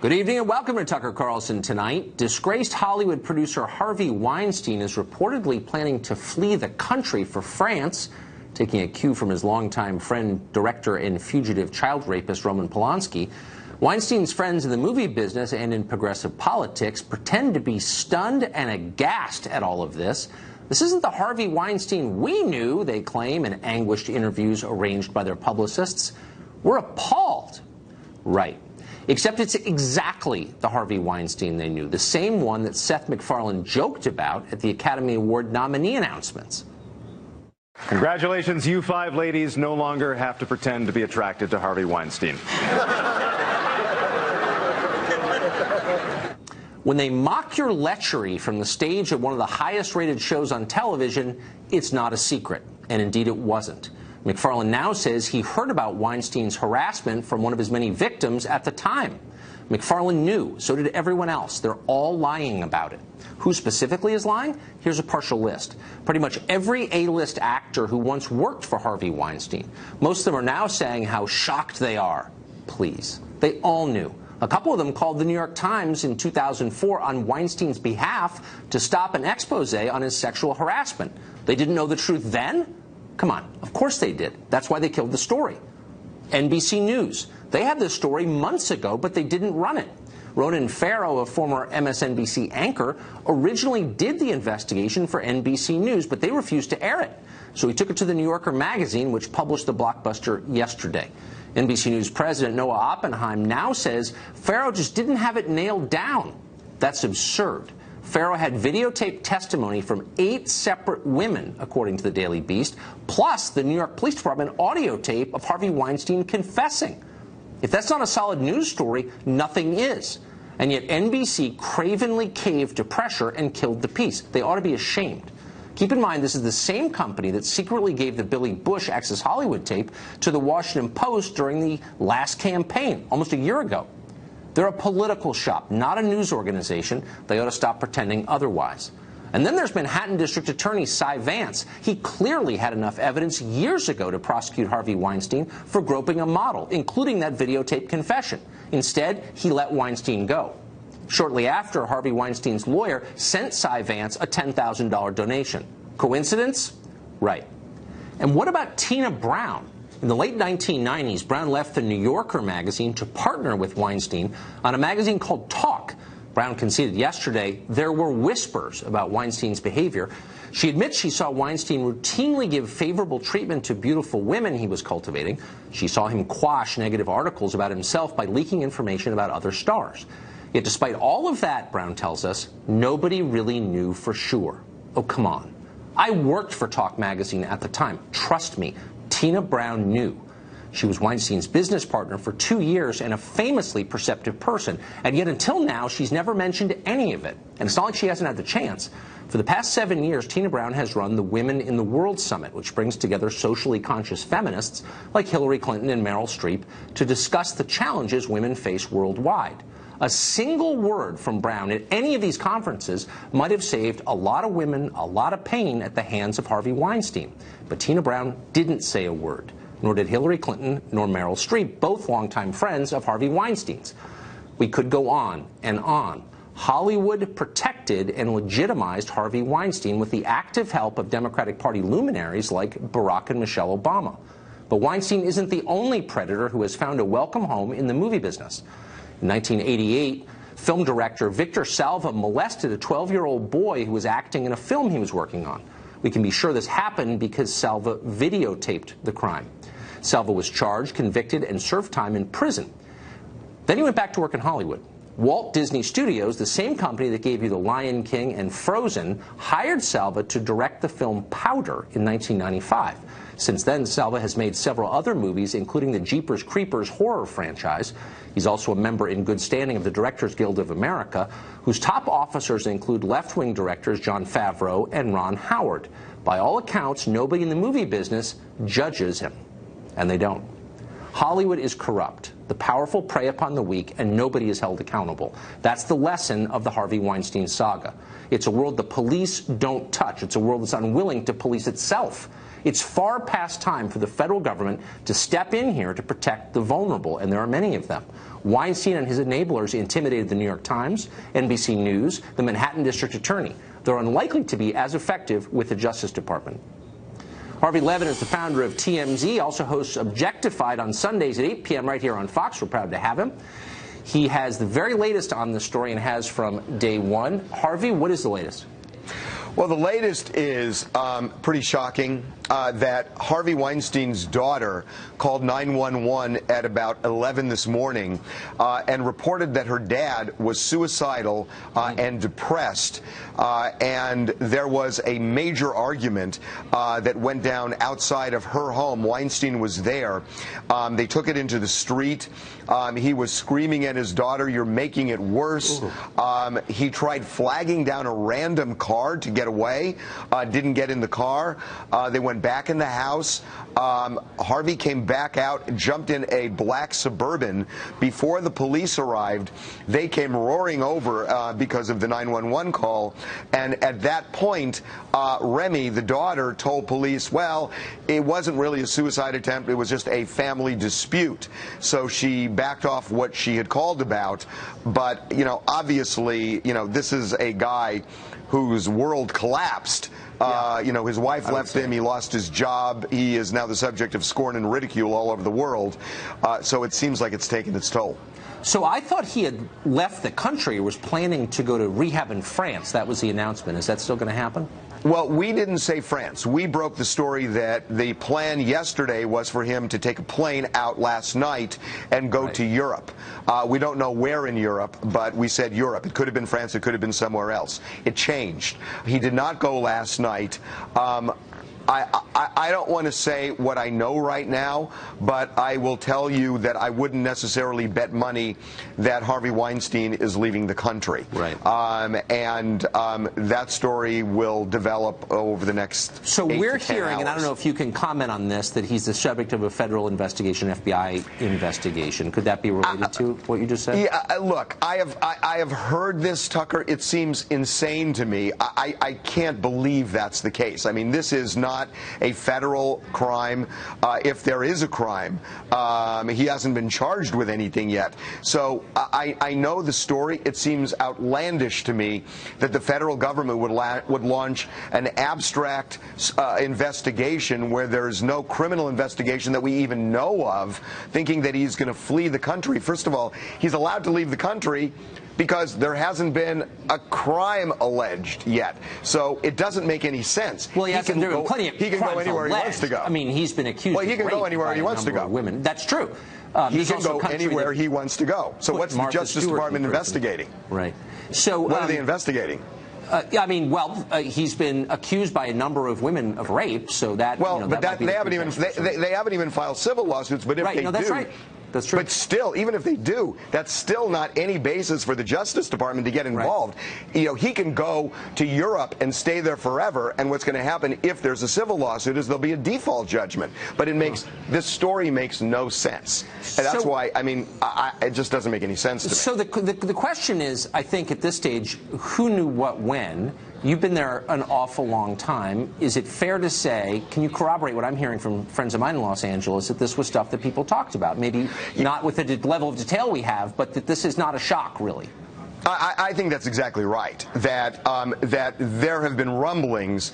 Good evening and welcome to Tucker Carlson Tonight. Disgraced Hollywood producer Harvey Weinstein is reportedly planning to flee the country for France, taking a cue from his longtime friend, director and fugitive child rapist Roman Polanski. Weinstein's friends in the movie business and in progressive politics pretend to be stunned and aghast at all of this. This isn't the Harvey Weinstein we knew, they claim in anguished interviews arranged by their publicists. We're appalled. Right. Except it's exactly the Harvey Weinstein they knew, the same one that Seth MacFarlane joked about at the Academy Award nominee announcements. Congratulations, you five ladies no longer have to pretend to be attracted to Harvey Weinstein. When they mock your lechery from the stage of one of the highest-rated shows on television, it's not a secret, and indeed it wasn't. MacFarlane now says he heard about Weinstein's harassment from one of his many victims at the time. MacFarlane knew, so did everyone else. They're all lying about it. Who specifically is lying? Here's a partial list. Pretty much every A-list actor who once worked for Harvey Weinstein. Most of them are now saying how shocked they are. Please. They all knew. A couple of them called the New York Times in 2004 on Weinstein's behalf to stop an expose on his sexual harassment. They didn't know the truth then? Come on, of course they did. That's why they killed the story. NBC News. They had this story months ago, but they didn't run it. Ronan Farrow, a former MSNBC anchor, originally did the investigation for NBC News, but they refused to air it. So he took it to the New Yorker magazine, which published the blockbuster yesterday. NBC News president Noah Oppenheim now says Farrow just didn't have it nailed down. That's absurd. Farrow had videotaped testimony from 8 separate women, according to the Daily Beast, plus the New York Police Department audio tape of Harvey Weinstein confessing. If that's not a solid news story, nothing is. And yet NBC cravenly caved to pressure and killed the piece. They ought to be ashamed. Keep in mind, this is the same company that secretly gave the Billy Bush Access Hollywood tape to the Washington Post during the last campaign, almost a year ago. They're a political shop, not a news organization. They ought to stop pretending otherwise. And then there's Manhattan District Attorney Cy Vance. He clearly had enough evidence years ago to prosecute Harvey Weinstein for groping a model, including that videotape confession. Instead, he let Weinstein go. Shortly after, Harvey Weinstein's lawyer sent Cy Vance a $10,000 donation. Coincidence? Right. And what about Tina Brown? In the late 1990s, Brown left the New Yorker magazine to partner with Weinstein on a magazine called Talk. Brown conceded yesterday there were whispers about Weinstein's behavior. She admits she saw Weinstein routinely give favorable treatment to beautiful women he was cultivating. She saw him quash negative articles about himself by leaking information about other stars. Yet despite all of that, Brown tells us, nobody really knew for sure. Oh, come on. I worked for Talk magazine at the time. Trust me. Tina Brown knew. She was Weinstein's business partner for 2 years and a famously perceptive person. And yet until now, she's never mentioned any of it. And it's not like she hasn't had the chance. For the past 7 years, Tina Brown has run the Women in the World Summit, which brings together socially conscious feminists like Hillary Clinton and Meryl Streep to discuss the challenges women face worldwide. A single word from Brown at any of these conferences might have saved a lot of women a lot of pain at the hands of Harvey Weinstein. But Tina Brown didn't say a word, nor did Hillary Clinton nor Meryl Streep, both longtime friends of Harvey Weinstein's. We could go on and on. Hollywood protected and legitimized Harvey Weinstein with the active help of Democratic Party luminaries like Barack and Michelle Obama. But Weinstein isn't the only predator who has found a welcome home in the movie business. In 1988, film director Victor Salva molested a 12-year-old boy who was acting in a film he was working on. We can be sure this happened because Salva videotaped the crime. Salva was charged, convicted, and served time in prison. Then he went back to work in Hollywood. Walt Disney Studios, the same company that gave you The Lion King and Frozen, hired Salva to direct the film Powder in 1995. Since then, Salva has made several other movies, including the Jeepers Creepers horror franchise. He's also a member in good standing of the Directors Guild of America, whose top officers include left-wing directors Jon Favreau and Ron Howard. By all accounts, nobody in the movie business judges him, and they don't. Hollywood is corrupt. The powerful prey upon the weak, and nobody is held accountable. That's the lesson of the Harvey Weinstein saga. It's a world the police don't touch. It's a world that's unwilling to police itself. It's far past time for the federal government to step in here to protect the vulnerable, and there are many of them. Weinstein and his enablers intimidated the New York Times, NBC News, the Manhattan District Attorney. They're unlikely to be as effective with the Justice Department. Harvey Levin is the founder of TMZ, also hosts Objectified on Sundays at 8 p.m. right here on Fox. We're proud to have him. He has the very latest on this story and has from day one. Harvey, what is the latest? Well, the latest is pretty shocking that Harvey Weinstein's daughter called 911 at about 11 this morning and reported that her dad was suicidal and depressed. And there was a major argument that went down outside of her home. Weinstein was there. They took it into the street. He was screaming at his daughter, "You're making it worse." He tried flagging down a random car to get away, didn't get in the car. They went back in the house. Harvey came back out, jumped in a black Suburban. Before the police arrived, they came roaring over because of the 911 call. And at that point, Remy, the daughter, told police, well, it wasn't really a suicide attempt, it was just a family dispute. So she backed off what she had called about. But, you know, obviously, you know, this is a guy whose world collapsed. You know, his wife left him, he lost his job, he is now the subject of scorn and ridicule all over the world. So it seems like it's taken its toll. So I thought he had left the country, or was planning to go to rehab in France. That was the announcement. Is that still going to happen? Well, we didn't say France. We broke the story that the plan yesterday was for him to take a plane out last night and go to Europe. We don't know where in Europe, but we said Europe. It could have been France. It could have been somewhere else. It changed. He did not go last night. I don't want to say what I know right now, but I will tell you that I wouldn't necessarily bet money that Harvey Weinstein is leaving the country. Right. And that story will develop over the next So we're 8 to 10 hearing, hours. and I don't know if you can comment on this, that he's the subject of a federal investigation, FBI investigation. Could that be related to what you just said? Yeah, look, I have heard this, Tucker. It seems insane to me. I can't believe that's the case. I mean, this is not a federal crime. If there is a crime, he hasn't been charged with anything yet. So I know the story. It seems outlandish to me that the federal government would launch an abstract investigation where there's no criminal investigation that we even know of, thinking that he's going to flee the country. First of all, he's allowed to leave the country because there hasn't been a crime alleged yet. So it doesn't make any sense. Well, he can go anywhere he wants to go. I mean, he's been accused Well, he can go anywhere he wants to go. Women. That's true. He can go anywhere he wants to go. So what's the Justice Department investigating? Right. So what are they investigating? I mean, well, he's been accused by a number of women of rape, so that. Well, you know, but that they haven't even filed civil lawsuits. But if they that's do, right. That's true. But still, even if they do, that's still not any basis for the Justice Department to get involved. Right. You know, he can go to Europe and stay there forever, and what's going to happen if there's a civil lawsuit is there'll be a default judgment. But it makes this story makes no sense, and that's why I mean it just doesn't make any sense to me. So the question is, I think at this stage, who knew what when? You've been there an awful long time. Is it fair to say, can you corroborate what I'm hearing from friends of mine in Los Angeles, that this was stuff that people talked about? Maybe not with the level of detail we have, but that this is not a shock, really. I think that's exactly right. That there have been rumblings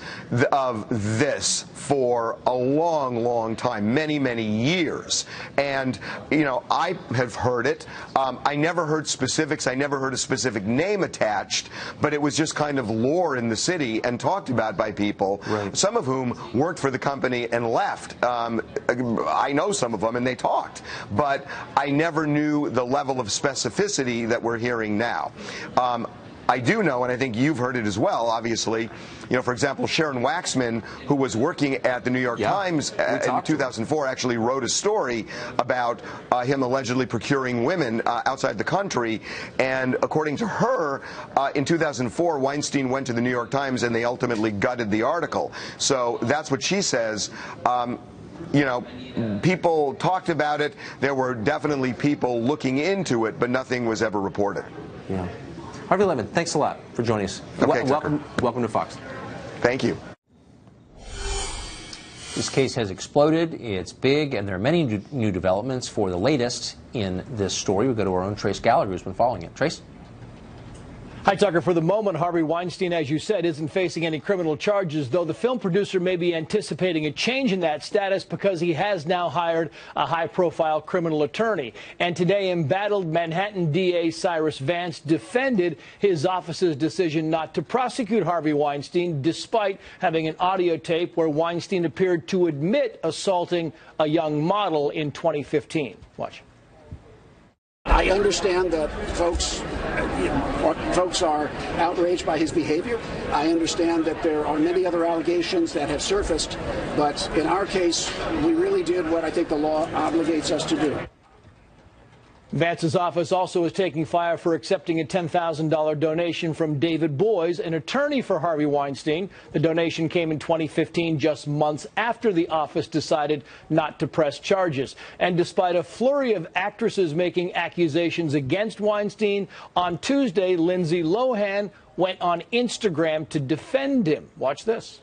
of this for a long, long time, many, many years, and you know I have heard it. I never heard specifics. I never heard a specific name attached, but it was just kind of lore in the city and talked about by people, right. Some of whom worked for the company and left. I know some of them, and they talked, but I never knew the level of specificity that we're hearing now. I do know, and I think you've heard it as well, obviously, you know, for example, Sharon Waxman, who was working at the New York Times in 2004, actually wrote a story about him allegedly procuring women outside the country. And according to her, in 2004, Weinstein went to the New York Times and they ultimately gutted the article. So that's what she says. You know, people talked about it. There were definitely people looking into it, but nothing was ever reported. Yeah. Harvey Levin, thanks a lot for joining us. Okay, welcome to Fox. Thank you. This case has exploded. It's big, and there are many new developments. For the latest in this story, we go to our own Trace Gallagher, who's been following it. Trace? Hi, Tucker. For the moment, Harvey Weinstein, as you said, isn't facing any criminal charges, though the film producer may be anticipating a change in that status because he has now hired a high-profile criminal attorney. And today, embattled Manhattan DA Cyrus Vance defended his office's decision not to prosecute Harvey Weinstein, despite having an audio tape where Weinstein appeared to admit assaulting a young model in 2015. Watch. I understand that folks are outraged by his behavior. I understand that there are many other allegations that have surfaced, but in our case, we really did what I think the law obligates us to do. Vance's office also is taking fire for accepting a $10,000 donation from David Boies, an attorney for Harvey Weinstein. The donation came in 2015, just months after the office decided not to press charges. And despite a flurry of actresses making accusations against Weinstein, on Tuesday, Lindsay Lohan went on Instagram to defend him. Watch this.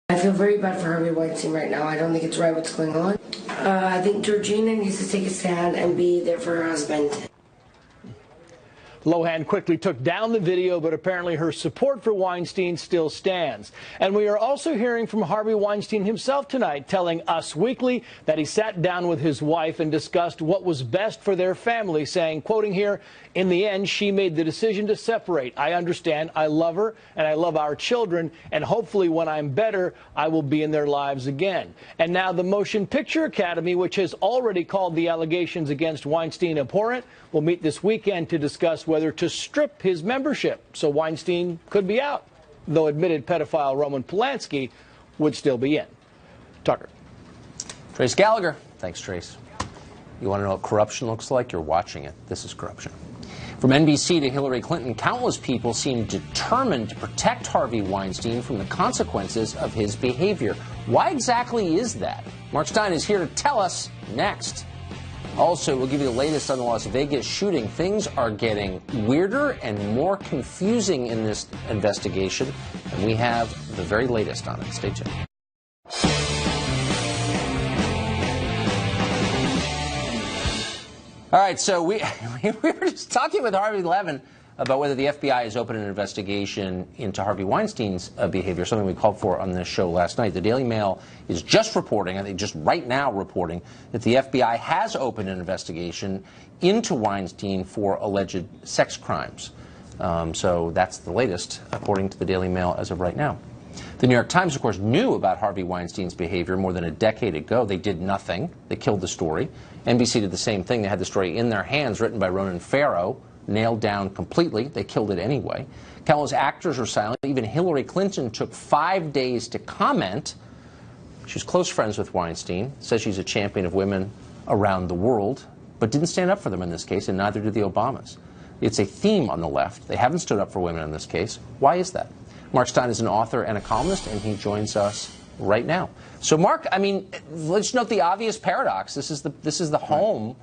I feel very bad for Harvey Weinstein right now. I don't think it's right what's going on. I think Georgina needs to take a stand and be there for her husband. Lohan quickly took down the video, but apparently her support for Weinstein still stands. And we are also hearing from Harvey Weinstein himself tonight, telling Us Weekly that he sat down with his wife and discussed what was best for their family, saying, quoting here, "In the end, she made the decision to separate. I understand. I love her, and I love our children, and hopefully when I'm better, I will be in their lives again." And now the Motion Picture Academy, which has already called the allegations against Weinstein abhorrent, will meet this weekend to discuss whether to strip his membership so Weinstein could be out, though admitted pedophile Roman Polanski would still be in. Tucker. Trace Gallagher. Thanks, Trace. You want to know what corruption looks like? You're watching it. This is corruption. From NBC to Hillary Clinton, countless people seem determined to protect Harvey Weinstein from the consequences of his behavior. Why exactly is that? Mark Stein is here to tell us next. Also, we'll give you the latest on the Las Vegas shooting. Things are getting weirder and more confusing in this investigation, and we have the very latest on it. Stay tuned. All right, so we were just talking with Harvey Levin about whether the FBI has opened an investigation into Harvey Weinstein's behavior, something we called for on this show last night. The Daily Mail is just reporting, I think just right now reporting, that the FBI has opened an investigation into Weinstein for alleged sex crimes. So that's the latest, according to the Daily Mail as of right now. The New York Times, of course, knew about Harvey Weinstein's behavior more than a decade ago. They did nothing. They killed the story. NBC did the same thing. They had the story in their hands, written by Ronan Farrow, nailed down completely. They killed it anyway. Countless actors were silent. Even Hillary Clinton took 5 days to comment. She's close friends with Weinstein, says she's a champion of women around the world, but didn't stand up for them in this case, and neither did the Obamas. It's a theme on the left. They haven't stood up for women in this case. Why is that? Mark Stein is an author and a columnist, and he joins us right now. So, Mark, I mean, let's note the obvious paradox. This is the home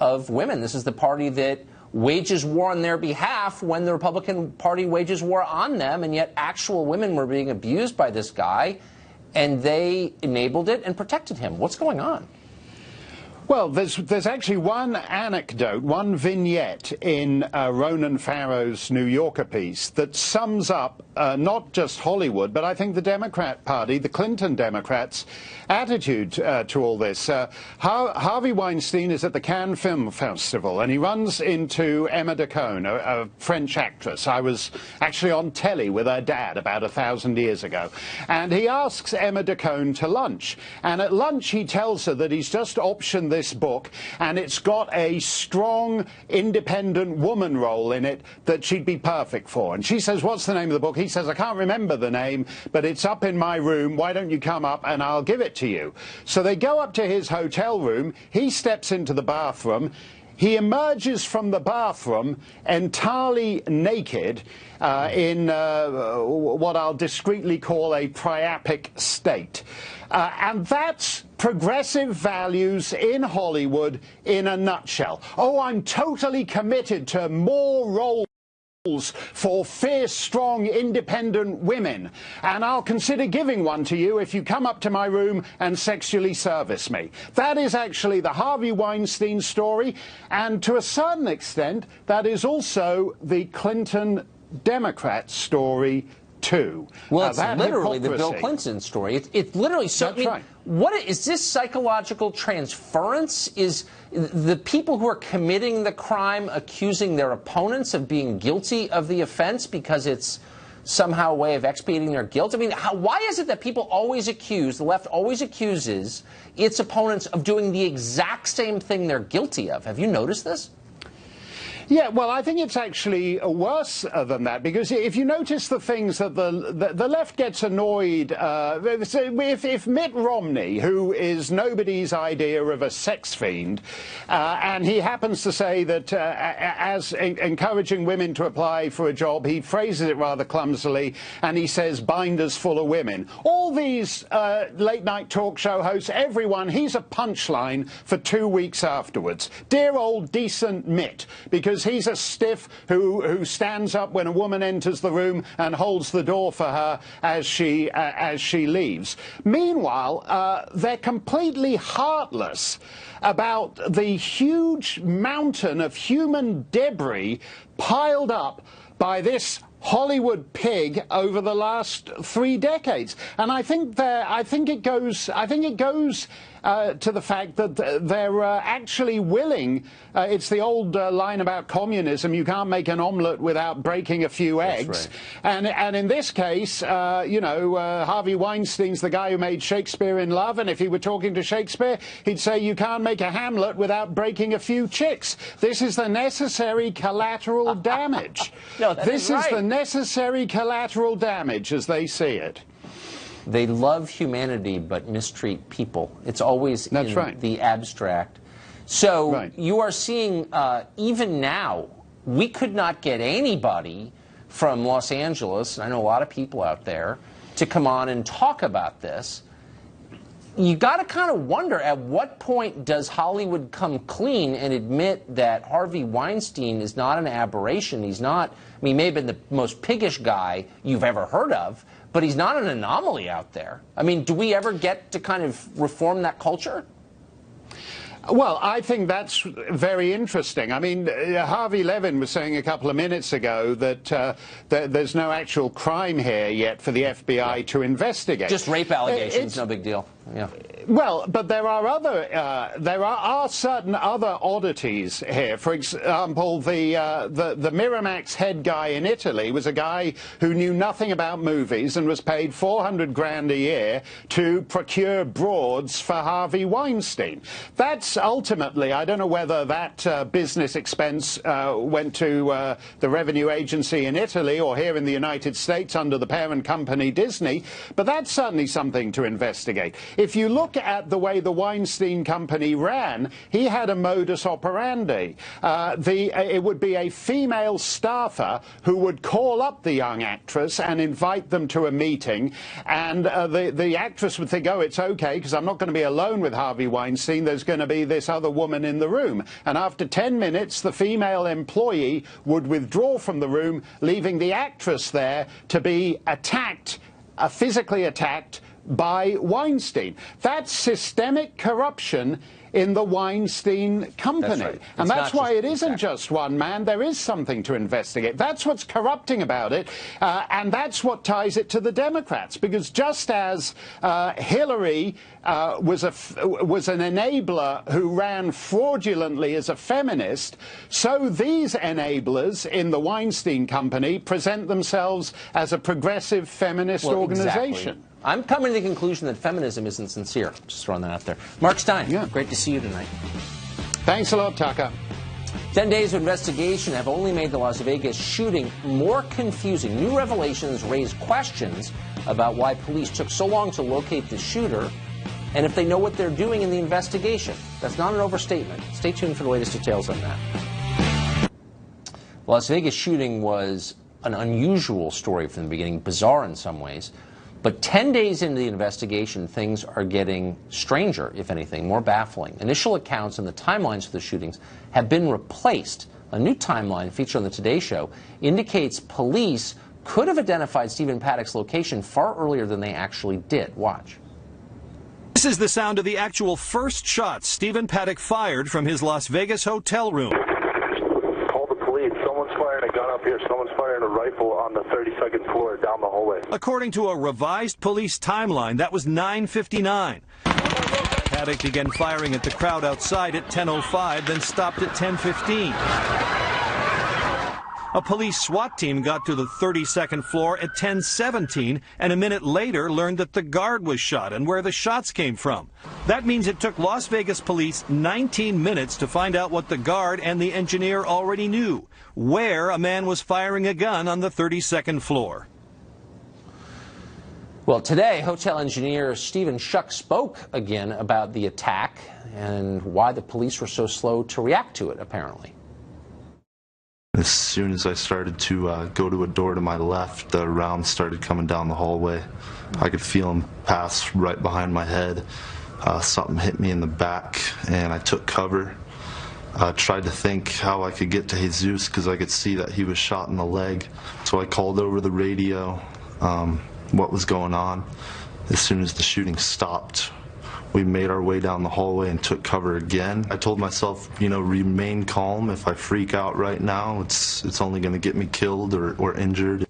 of women. This is the party that wages war on their behalf when the Republican Party wages war on them, and yet actual women were being abused by this guy, and they enabled it and protected him. What's going on? Well, there's actually one anecdote, one vignette in Ronan Farrow's New Yorker piece that sums up not just Hollywood, but I think the Democrat Party, the Clinton Democrats' attitude to all this. Harvey Weinstein is at the Cannes Film Festival, and he runs into Emma Decaune, a French actress. I was actually on telly with her dad about 1,000 years ago. And he asks Emma Decaune to lunch. And at lunch, he tells her that he's just optioned this book, and it's got a strong, independent woman role in it that she'd be perfect for. And she says, "What's the name of the book?" He says, "I can't remember the name, but it's up in my room. Why don't you come up and I'll give it to you?" So they go up to his hotel room. He steps into the bathroom. He emerges from the bathroom entirely naked in what I'll discreetly call a priapic state. And that's progressive values in Hollywood in a nutshell. Oh, I'm totally committed to more role for fierce, strong, independent women, and I'll consider giving one to you if you come up to my room and sexually service me. That is actually the Harvey Weinstein story, and to a certain extent, that is also the Clinton Democrat story too. Well, it's literally the Bill Clinton story. It's literally so. That's right. What is this psychological transference? Is the people who are committing the crime accusing their opponents of being guilty of the offense because it's somehow a way of expiating their guilt? I mean, why is it that people always accuse, the left always accuses its opponents of doing the exact same thing they're guilty of? Have you noticed this? Yeah, well, I think it's actually worse than that, because if you notice the things that the left gets annoyed, if Mitt Romney, who is nobody's idea of a sex fiend, and he happens to say that as encouraging women to apply for a job, he phrases it rather clumsily, and he says binders full of women. All these late-night talk show hosts, everyone, he's a punchline for 2 weeks afterwards. Dear old decent Mitt, because he's a stiff who stands up when a woman enters the room and holds the door for her as she leaves. Meanwhile, they're completely heartless about the huge mountain of human debris piled up by this Hollywood pig over the last 3 decades, and I think it goes to the fact that they're actually willing. It's the old line about communism: you can't make an omelette without breaking a few eggs. Right. And in this case, Harvey Weinstein's the guy who made Shakespeare in Love, and if he were talking to Shakespeare, he'd say you can't make a Hamlet without breaking a few chicks. This is the necessary collateral damage. No, this is the necessary collateral damage, as they see it. They love humanity but mistreat people. It's always in the abstract. So you are seeing, even now, we could not get anybody from Los Angeles, and I know a lot of people out there, to come on and talk about this. You got to kind of wonder, at what point does Hollywood come clean and admit that Harvey Weinstein is not an aberration? He's not, I mean, he may have been the most piggish guy you've ever heard of, but he's not an anomaly out there. I mean, do we ever get to kind of reform that culture? Well, I think that's very interesting. I mean, Harvey Levin was saying a couple of minutes ago that there's no actual crime here yet for the FBI to investigate. Just rape allegations, no big deal. Yeah. Well, but there are certain other oddities here. For example, the Miramax head guy in Italy was a guy who knew nothing about movies and was paid 400 grand a year to procure broads for Harvey Weinstein. That's ultimately, I don't know whether that business expense went to the revenue agency in Italy or here in the United States under the parent company Disney, but that's certainly something to investigate. If you look at the way the Weinstein Company ran, he had a modus operandi. It would be a female staffer who would call up the young actress and invite them to a meeting, and the actress would think, oh, it's okay, because I'm not going to be alone with Harvey Weinstein, there's going to be this other woman in the room. And after 10 minutes, the female employee would withdraw from the room, leaving the actress there to be attacked, physically attacked, by Weinstein. That's systemic corruption in the Weinstein Company. That's right. And that's why it isn't just one man. There is something to investigate. That's what's corrupting about it, and that's what ties it to the Democrats. Because just as Hillary was an enabler who ran fraudulently as a feminist, so these enablers in the Weinstein Company present themselves as a progressive feminist organization. Exactly. I'm coming to the conclusion that feminism isn't sincere. Just throwing that out there. Mark Stein, great to see you tonight. Thanks a lot, Tucker. 10 days of investigation have only made the Las Vegas shooting more confusing. New revelations raise questions about why police took so long to locate the shooter and if they know what they're doing in the investigation. That's not an overstatement. Stay tuned for the latest details on that. The Las Vegas shooting was an unusual story from the beginning, bizarre in some ways. But 10 days into the investigation, things are getting stranger, if anything, more baffling. Initial accounts and the timelines for the shootings have been replaced A new timeline featured on the Today Show indicates police could have identified Stephen Paddock's location far earlier than they actually did. Watch. This is the sound of the actual first shot Stephen Paddock fired from his Las Vegas hotel room. Call the police. Someone's firing a gun up here. Someone's firing a rifle on the 32nd floor down the hallway. According to a revised police timeline, that was 9:59. Paddock began firing at the crowd outside at 10:05, then stopped at 10:15. A police SWAT team got to the 32nd floor at 10:17 and a minute later learned that the guard was shot and where the shots came from. That means it took Las Vegas police 19 minutes to find out what the guard and the engineer already knew, where a man was firing a gun on the 32nd floor. Well, today, hotel engineer Stephen Schuck spoke again about the attack and why the police were so slow to react to it, apparently. As soon as I started to go to a door to my left, the rounds started coming down the hallway. I could feel them pass right behind my head. Something hit me in the back, and I took cover. Tried to think how I could get to Jesus because I could see that he was shot in the leg. So I called over the radio what was going on. As soon as the shooting stopped, we made our way down the hallway and took cover again. I told myself, you know, remain calm. If I freak out right now, it's only going to get me killed or injured.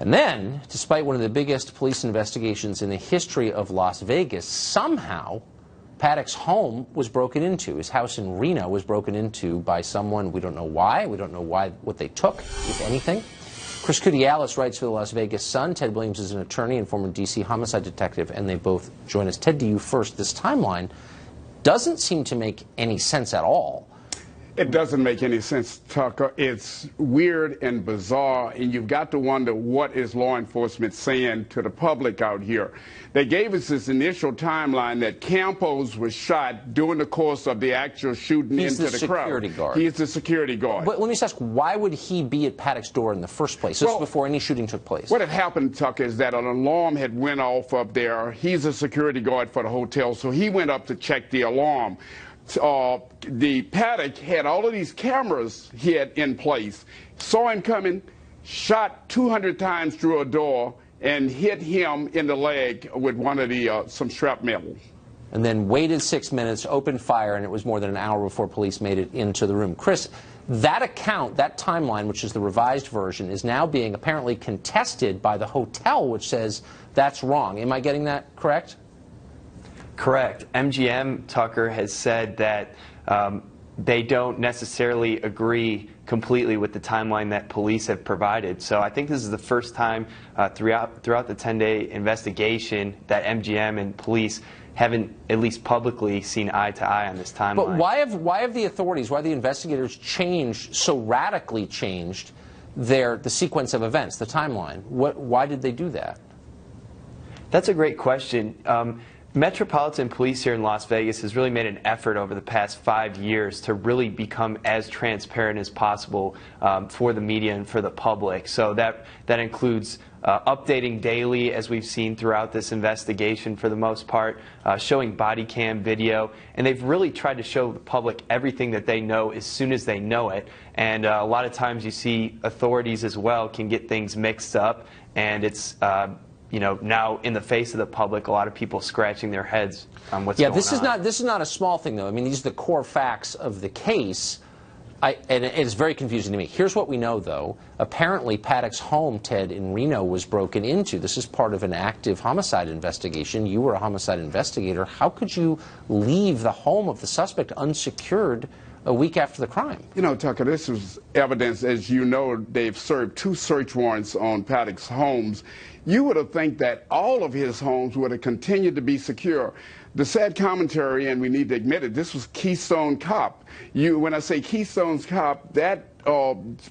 And then, despite one of the biggest police investigations in the history of Las Vegas, somehow Paddock's home was broken into. His house in Reno was broken into by someone. We don't know why. We don't know what they took, if anything. Chris Kudialis writes for the Las Vegas Sun. Ted Williams is an attorney and former D.C. homicide detective, and they both join us. Ted, to you first. This timeline doesn't seem to make any sense at all. It doesn't make any sense, Tucker. It's weird and bizarre, and you've got to wonder what is law enforcement saying to the public out here. They gave us this initial timeline that Campos was shot during the course of the actual shooting into the crowd. He's the security guard. He's the security guard. But let me just ask, why would he be at Paddock's door in the first place? This was before any shooting took place. What had happened, Tucker, is that an alarm had went off up there. He's a security guard for the hotel, so he went up to check the alarm. The Paddock had all of these cameras he had in place, saw him coming, shot 200 times through a door, and hit him in the leg with one of the some shrapnel. And then waited 6 minutes, opened fire, and it was more than an hour before police made it into the room. Chris, that account, that timeline, which is the revised version, is now being apparently contested by the hotel, which says that's wrong. Am I getting that correct? Correct. MGM, Tucker, has said that they don't necessarily agree completely with the timeline that police have provided. So I think this is the first time throughout the 10-day investigation that MGM and police haven't, at least publicly, seen eye to eye on this timeline. But why have the authorities, why have the investigators so radically changed the sequence of events, the timeline? Why did they do that? That's a great question. Metropolitan Police here in Las Vegas has really made an effort over the past 5 years to really become as transparent as possible for the media and for the public. So that includes updating daily, as we've seen throughout this investigation for the most part, showing body cam video, and they've really tried to show the public everything that they know as soon as they know it. And a lot of times you see authorities as well can get things mixed up, and it's you know, now in the face of the public, a lot of people scratching their heads on what's going on. Yeah, this is not a small thing, though. I mean, these are the core facts of the case, and it's very confusing to me. Here's what we know, though. Apparently, Paddock's home, Ted, in Reno was broken into. This is part of an active homicide investigation. You were a homicide investigator. How could you leave the home of the suspect unsecured a week after the crime? You know, Tucker, this was evidence. As you know, they've served 2 search warrants on Paddock's homes. You would have think that all of his homes would have continued to be secure. The sad commentary, and we need to admit it, this was Keystone Cop. When I say Keystone Cop, that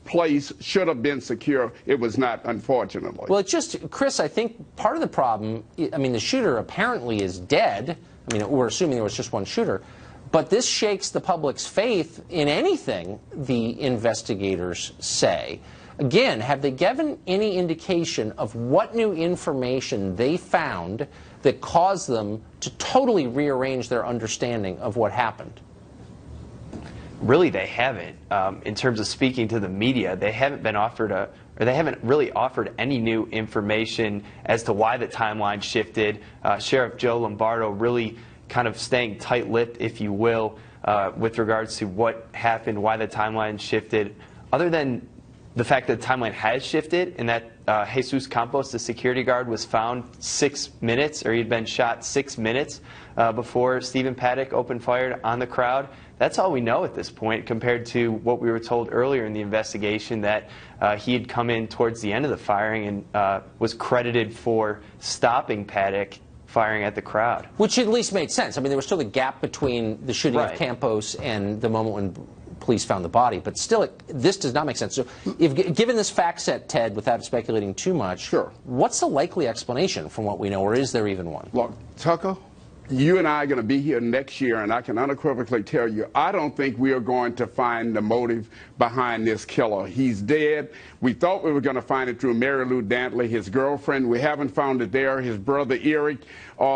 place should have been secure. It was not, unfortunately. Well, it's just, Chris, I think part of the problem, I mean, the shooter apparently is dead. I mean, we're assuming there was just one shooter. But this shakes the public's faith in anything the investigators say. Again, have they given any indication of what new information they found that caused them to totally rearrange their understanding of what happened? really they haven't. In terms of speaking to the media, they haven't been offered they haven't really offered any new information as to why the timeline shifted. Sheriff Joe Lombardo really kind of staying tight-lipped, if you will, with regards to what happened, why the timeline shifted, other than the fact that the timeline has shifted and that Jesus Campos, the security guard, was found 6 minutes, or he'd been shot 6 minutes before Stephen Paddock opened fire on the crowd. That's all we know at this point, compared to what we were told earlier in the investigation, that he had come in towards the end of the firing and was credited for stopping Paddock firing at the crowd. Which at least made sense. I mean, there was still a gap between the shooting of Campos and the moment when police found the body, but still, this does not make sense. So, given this fact set, Ted, without speculating too much, what's the likely explanation from what we know, or is there even one? Look, Tucker, you and I are going to be here next year, and I can unequivocally tell you, I don't think we are going to find the motive behind this killer. He's dead. We thought we were going to find it through Mary Lou Dantley, his girlfriend. We haven't found it there. His brother, Eric.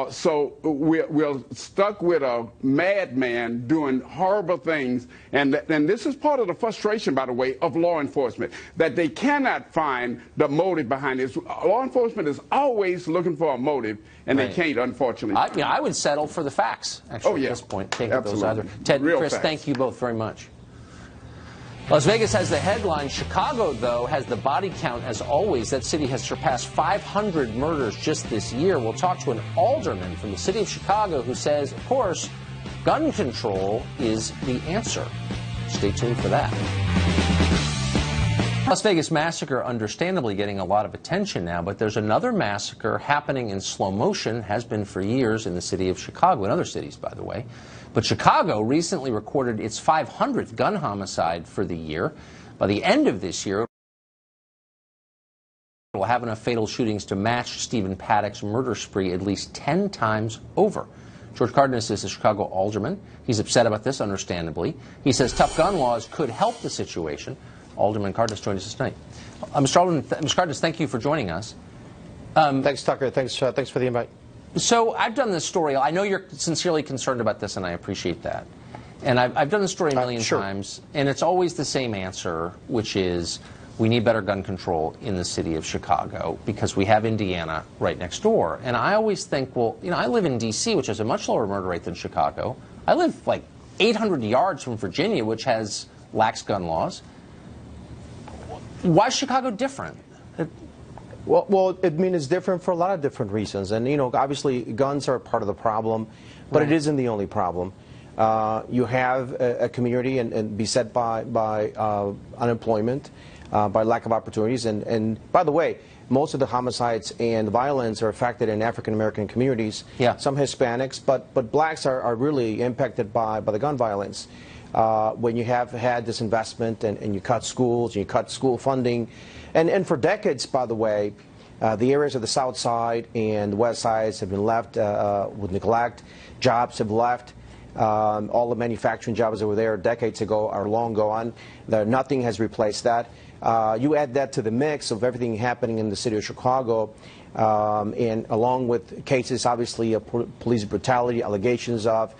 So we're stuck with a madman doing horrible things. And this is part of the frustration, by the way, of law enforcement, that they cannot find the motive behind this. Law enforcement is always looking for a motive, and they can't, unfortunately. I would settle for the facts, actually, at this point. Can't get those either. Ted, Chris, thank you both very much. Las Vegas has the headline. Chicago, though, has the body count as always. That city has surpassed 500 murders just this year. We'll talk to an alderman from the city of Chicago who says, of course, gun control is the answer. Stay tuned for that. Las Vegas massacre understandably getting a lot of attention now, but there's another massacre happening in slow motion, has been for years, in the city of Chicago, and other cities, by the way. But Chicago recently recorded its 500th gun homicide for the year. By the end of this year, it will have enough fatal shootings to match Stephen Paddock's murder spree at least 10 times over. George Cardenas is a Chicago alderman. He's upset about this, understandably. He says tough gun laws could help the situation. Alderman Cardenas joins us tonight. Mr. Cardenas, thank you for joining us. Thanks, Tucker. Thanks for the invite. So I've done this story. I know you're sincerely concerned about this, and I appreciate that. And I've done this story a million times, and it's always the same answer, which is we need better gun control in the city of Chicago because we have Indiana right next door. And I always think, well, you know, I live in D.C., which has a much lower murder rate than Chicago. I live like 800 yards from Virginia, which has lax gun laws. Why is Chicago different? Well, I mean, it's different for a lot of different reasons. And, you know, obviously guns are part of the problem, but it isn't the only problem. You have a community and beset by unemployment, by lack of opportunities. And by the way, most of the homicides and violence are affected in African-American communities, some Hispanics, but blacks are really impacted by the gun violence. When you have had this investment and you cut schools, and you cut school funding, and for decades, by the way, the areas of the South Side and the West Sides have been left with neglect. Jobs have left. All the manufacturing jobs that were there decades ago are long gone. Nothing has replaced that. You add that to the mix of everything happening in the city of Chicago, and along with cases, obviously, of police brutality, allegations of.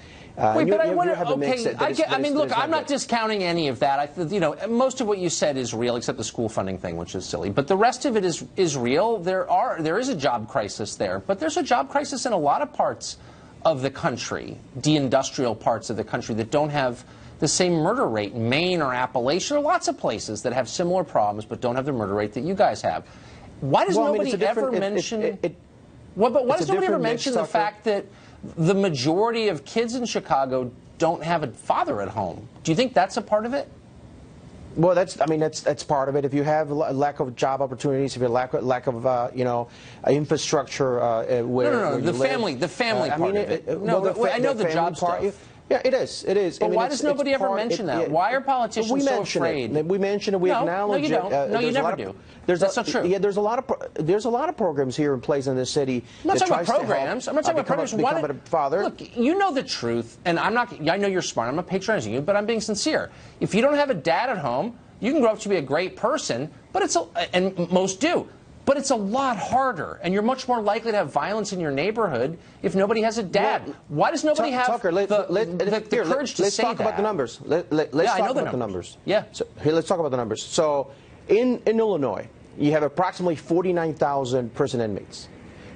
Wait, but I want to. I mean, look, I'm not discounting any of that. You know, most of what you said is real, except the school funding thing, which is silly. But the rest of it is real. There is a job crisis there, but there's a job crisis in a lot of parts of the country, deindustrial parts of the country that don't have the same murder rate. Maine or Appalachia, there are lots of places that have similar problems but don't have the murder rate that you guys have. Why does nobody ever mention? But why does nobody ever mention the fact that the majority of kids in Chicago don't have a father at home? Do you think that's a part of it? Well, that's part of it. If you have a lack of job opportunities, if you have lack of you know, infrastructure where the family part of it. No, I know the job stuff. Yeah, it is. It is. But why does nobody ever mention that? Why are politicians so afraid? We mention it. We acknowledge it. No, you don't. No, you never do. That's not true. Yeah, there's a lot of programs here in place in this city. I'm not talking about programs. I'm not talking about programs. Become a father. Look, you know the truth, and I'm not. I know you're smart. I'm not patronizing you, but I'm being sincere. If you don't have a dad at home, you can grow up to be a great person, but and most do. But it's a lot harder, and you're much more likely to have violence in your neighborhood if nobody has a dad. Well, why does nobody have Tucker, the courage to let's say talk that? about the numbers. Let's I talk know about the numbers. Yeah. So, here, let's talk about the numbers. So, in Illinois, you have approximately 49,000 prison inmates.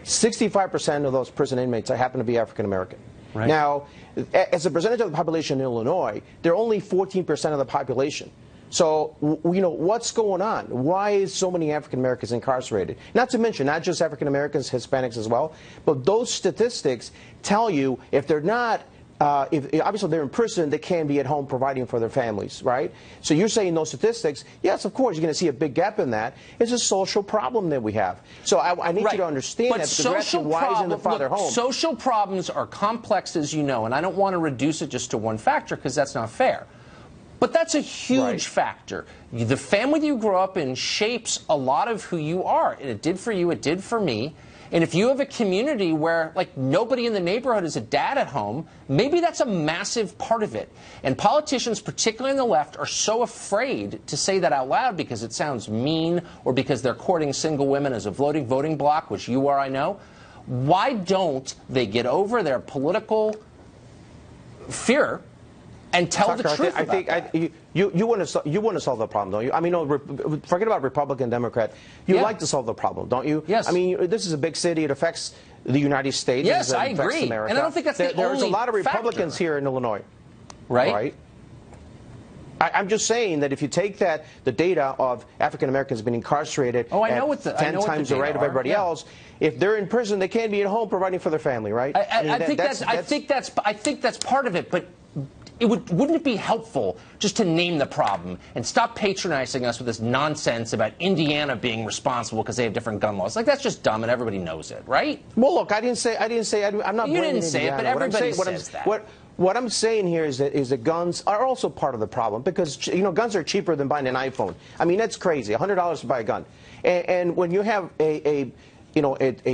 65% of those prison inmates happen to be African American. Right. Now, as a percentage of the population in Illinois, they're only 14% of the population. So, you know, what's going on? Why is so many African Americans incarcerated? Not to mention, not just African Americans, Hispanics as well, but those statistics tell you if they're not, if obviously they're in prison, they can be at home providing for their families, right? So you're saying those statistics, yes, of course, you're going to see a big gap in that. It's a social problem that we have. So I need you to understand that progression, why isn't the father home? Social problems are complex, as you know, and I don't want to reduce it just to one factor because that's not fair. But that's a huge factor. The family you grew up in shapes a lot of who you are. And it did for you, it did for me. And if you have a community where, like, nobody in the neighborhood is a dad at home, maybe that's a massive part of it. And politicians, particularly on the left, are so afraid to say that out loud because it sounds mean or because they're courting single women as a voting bloc, which you are, I know. Why don't they get over their political fear and tell Tucker, the truth about that? You want to solve the problem, don't you? I mean, no, forget about Republican, Democrat. You like to solve the problem, don't you? Yes. I mean, this is a big city. It affects the United States. Yes, it I affects agree. America. And I don't think that's the only There's a lot of Republicans factor here in Illinois. Right? I'm just saying that if you take the data of African Americans being incarcerated at 10 times the rate of everybody else, if they're in prison, they can't be at home providing for their family, right? I think that's part of it, but wouldn't it be helpful just to name the problem and stop patronizing us with this nonsense about Indiana being responsible because they have different gun laws? Like, that's just dumb, and everybody knows it, right? Well, look, I didn't say. I'm not. You didn't say it, but everybody says that. What I'm saying here is that guns are also part of the problem because, you know, guns are cheaper than buying an iPhone. I mean, that's crazy. $100 to buy a gun, and when you have an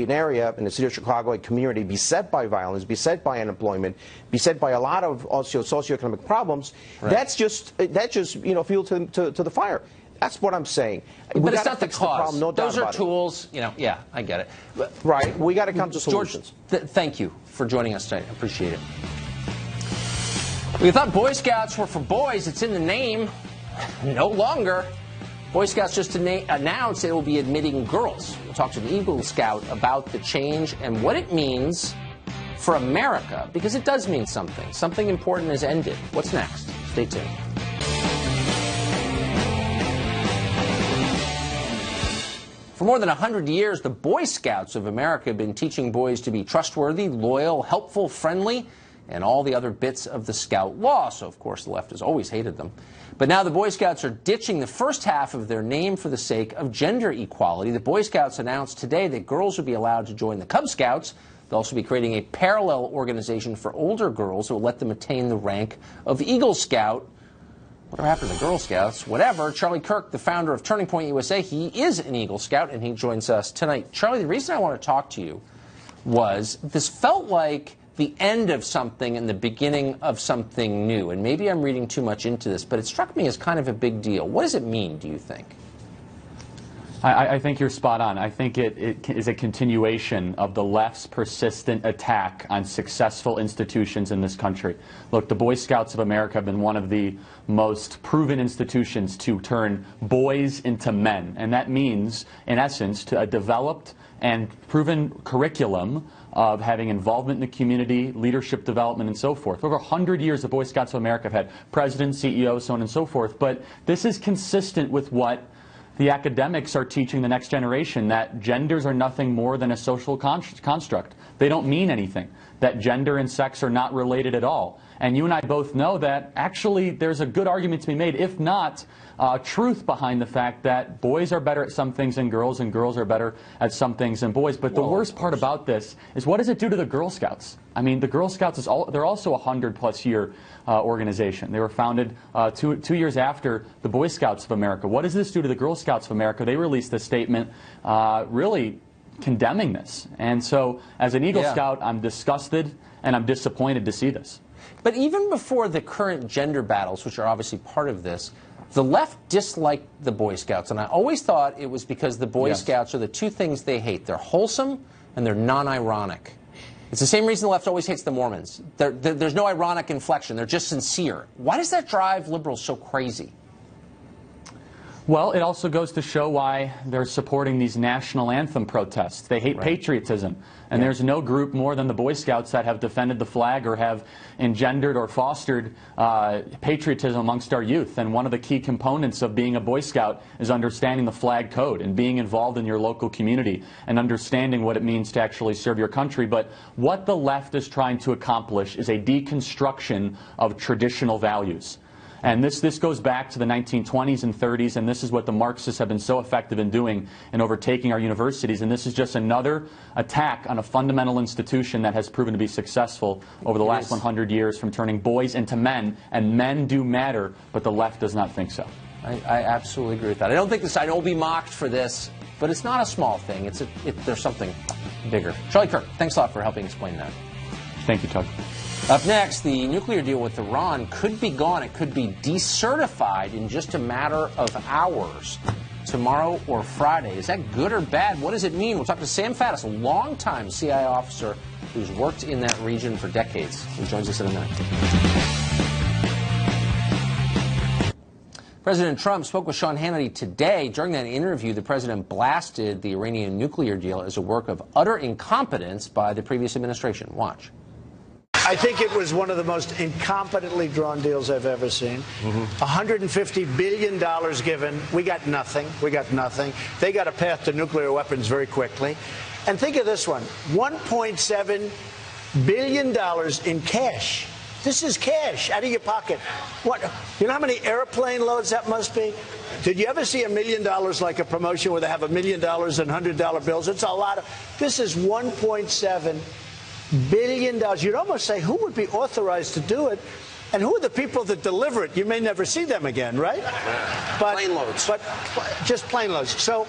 area in the city of Chicago, a community beset by violence, beset by unemployment, beset by a lot of also socioeconomic problems, that's just fuel to the fire. That's what I'm saying. But it's not the cause. No doubt Those are about tools. You know, yeah, I get it. But, right. We got to come to solutions. George, thank you for joining us tonight. I appreciate it. We thought Boy Scouts were for boys. It's in the name. No longer. Boy Scouts just announced they will be admitting girls. We'll talk to an Eagle Scout about the change and what it means for America, because it does mean something. Something important has ended. What's next? Stay tuned. For more than 100 years, the Boy Scouts of America have been teaching boys to be trustworthy, loyal, helpful, friendly, and all the other bits of the Scout law. So, of course, the left has always hated them. But now the Boy Scouts are ditching the first half of their name for the sake of gender equality. The Boy Scouts announced today that girls will be allowed to join the Cub Scouts. They'll also be creating a parallel organization for older girls that will let them attain the rank of Eagle Scout. Whatever happened to the Girl Scouts? Whatever. Charlie Kirk, the founder of Turning Point USA, he is an Eagle Scout, and he joins us tonight. Charlie, the reason I want to talk to you was this felt like the end of something and the beginning of something new. And maybe I'm reading too much into this, but it struck me as kind of a big deal. What does it mean, do you think? I think you're spot on. I think it is a continuation of the left's persistent attack on successful institutions in this country. Look, the Boy Scouts of America have been one of the most proven institutions to turn boys into men. And that means, in essence, to a developed and proven curriculum of having involvement in the community, leadership development, and so forth. Over 100 years, the Boy Scouts of America have had presidents, CEOs, so on and so forth. But this is consistent with what the academics are teaching the next generation, that genders are nothing more than a social construct. They don't mean anything, that gender and sex are not related at all. And you and I both know that actually there's a good argument to be made, if not truth behind the fact that boys are better at some things than girls, and girls are better at some things than boys. But the worst part about this is, what does it do to the Girl Scouts? I mean, the Girl Scouts, they're also a 100-plus year organization. They were founded two years after the Boy Scouts of America. What does this do to the Girl Scouts of America? They released a statement really condemning this. And so, as an Eagle Scout, I'm disgusted and I'm disappointed to see this. But even before the current gender battles, which are obviously part of this, The left disliked the Boy Scouts, and I always thought it was because the Boy Scouts are the two things they hate. They're wholesome and they're non-ironic. It's the same reason the left always hates the Mormons. There's no ironic inflection. They're just sincere. Why does that drive liberals so crazy? Well, it also goes to show why they're supporting these national anthem protests. They hate patriotism. And there's no group more than the Boy Scouts that have defended the flag or have engendered or fostered patriotism amongst our youth. And one of the key components of being a Boy Scout is understanding the flag code and being involved in your local community and understanding what it means to actually serve your country. But what the left is trying to accomplish is a deconstruction of traditional values. And this goes back to the 1920s and 30s, and this is what the Marxists have been so effective in doing in overtaking our universities. And this is just another attack on a fundamental institution that has proven to be successful over the last 100 years, from turning boys into men. And men do matter, but the left does not think so. I absolutely agree with that. I don't think this side will be mocked for this, but it's not a small thing. There's something bigger. Charlie Kirk, thanks a lot for helping explain that. Thank you, Tucker. Up next, the nuclear deal with Iran could be gone. It could be decertified in just a matter of hours, tomorrow or Friday. Is that good or bad? What does it mean? We'll talk to Sam Faddis, a longtime CIA officer who's worked in that region for decades. He joins us in a minute. President Trump spoke with Sean Hannity today. During that interview, the president blasted the Iranian nuclear deal as a work of utter incompetence by the previous administration. Watch. I think it was one of the most incompetently drawn deals I've ever seen. $150 billion given. We got nothing. We got nothing. They got a path to nuclear weapons very quickly. And think of this one, $1.7 billion in cash. This is cash out of your pocket. What? You know how many airplane loads that must be? Did you ever see $1 million like a promotion where they have $1 million in $100 bills? It's a lot of. This is $1.7 billion. You'd almost say, who would be authorized to do it? And who are the people that deliver it? You may never see them again, right? Plane loads. But just plane loads. So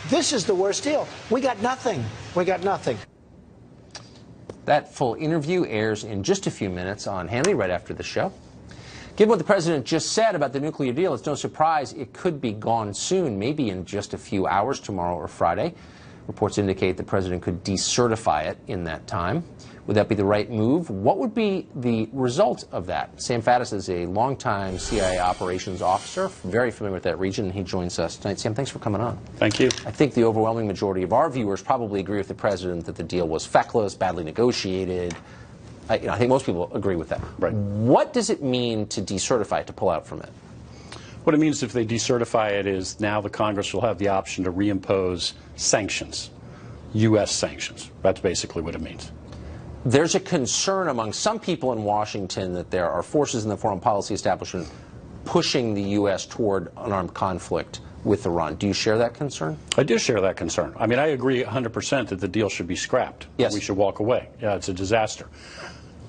this is the worst deal. We got nothing. We got nothing. That full interview airs in just a few minutes on Hannity right after the show. Given what the president just said about the nuclear deal, it's no surprise it could be gone soon, maybe in just a few hours, tomorrow or Friday. Reports indicate the president could decertify it in that time. Would that be the right move? What would be the result of that? Sam Faddis is a longtime CIA operations officer, very familiar with that region, and he joins us tonight. Sam, thanks for coming on. Thank you. I think the overwhelming majority of our viewers probably agree with the president that the deal was feckless, badly negotiated. I think most people agree with that. Right. What does it mean to decertify it, to pull out from it? What it means if they decertify it is now the Congress will have the option to reimpose sanctions, U.S. sanctions. That's basically what it means. There's a concern among some people in Washington that there are forces in the foreign policy establishment pushing the U.S. toward an armed conflict with Iran. Do you share that concern? I do share that concern. I mean, I agree 100% that the deal should be scrapped. Yes. We should walk away. Yeah, it's a disaster.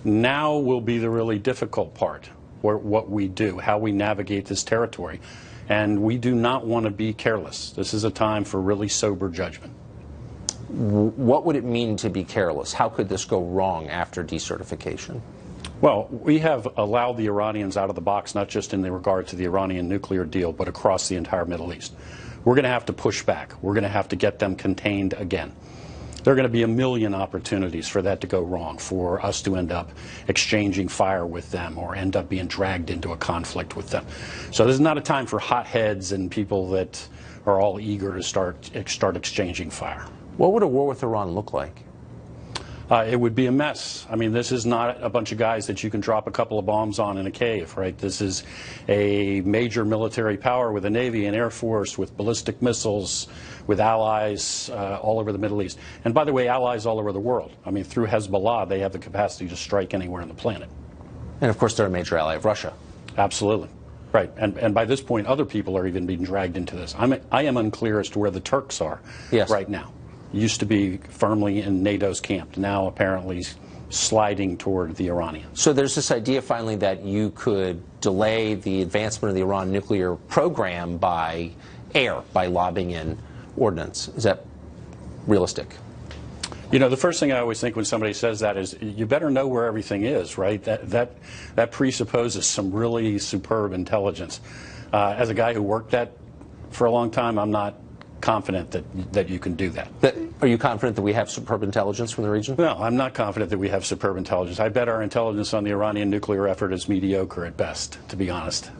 Now will be the really difficult part, what we do, how we navigate this territory. And we do not want to be careless. This is a time for really sober judgment. What would it mean to be careless? How could this go wrong after decertification? Well, we have allowed the Iranians out of the box, not just in regard to the Iranian nuclear deal, but across the entire Middle East. We're going to have to push back. We're going to have to get them contained again. There are going to be a million opportunities for that to go wrong, for us to end up exchanging fire with them or end up being dragged into a conflict with them. So this is not a time for hotheads and people that are all eager to start exchanging fire. What would a war with Iran look like? It would be a mess. I mean, this is not a bunch of guys that you can drop a couple of bombs on in a cave, right? This is a major military power with a Navy and Air Force, with ballistic missiles, with allies all over the Middle East. And by the way, allies all over the world. I mean, through Hezbollah, they have the capacity to strike anywhere on the planet. And of course, they're a major ally of Russia. Absolutely. Right. And by this point, other people are even being dragged into this. I am unclear as to where the Turks are right now. Used to be firmly in NATO's camp, now apparently sliding toward the Iranians. So there's this idea finally that you could delay the advancement of the Iran nuclear program by air, by lobbing in ordnance. Is that realistic? You know, the first thing I always think when somebody says that is, you better know where everything is, right? That presupposes some really superb intelligence. As a guy who worked that for a long time, I'm not confident that you can do that. Are you confident that we have superb intelligence from the region? No, I'm not confident that we have superb intelligence. I bet our intelligence on the Iranian nuclear effort is mediocre at best, to be honest.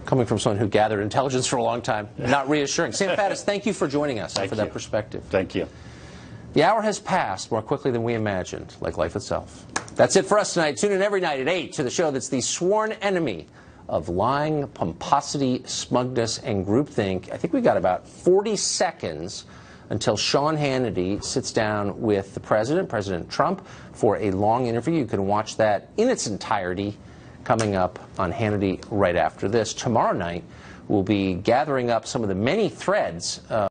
Coming from someone who gathered intelligence for a long time, not reassuring. Sam Faddis, thank you for joining us and for that perspective. Thank you. The hour has passed more quickly than we imagined, like life itself. That's it for us tonight. Tune in every night at 8 to the show that's the sworn enemy of lying, pomposity, smugness, and groupthink. I think we've got about 40 seconds until Sean Hannity sits down with the president, President Trump, for a long interview. You can watch that in its entirety coming up on Hannity right after this. Tomorrow night, we'll be gathering up some of the many threads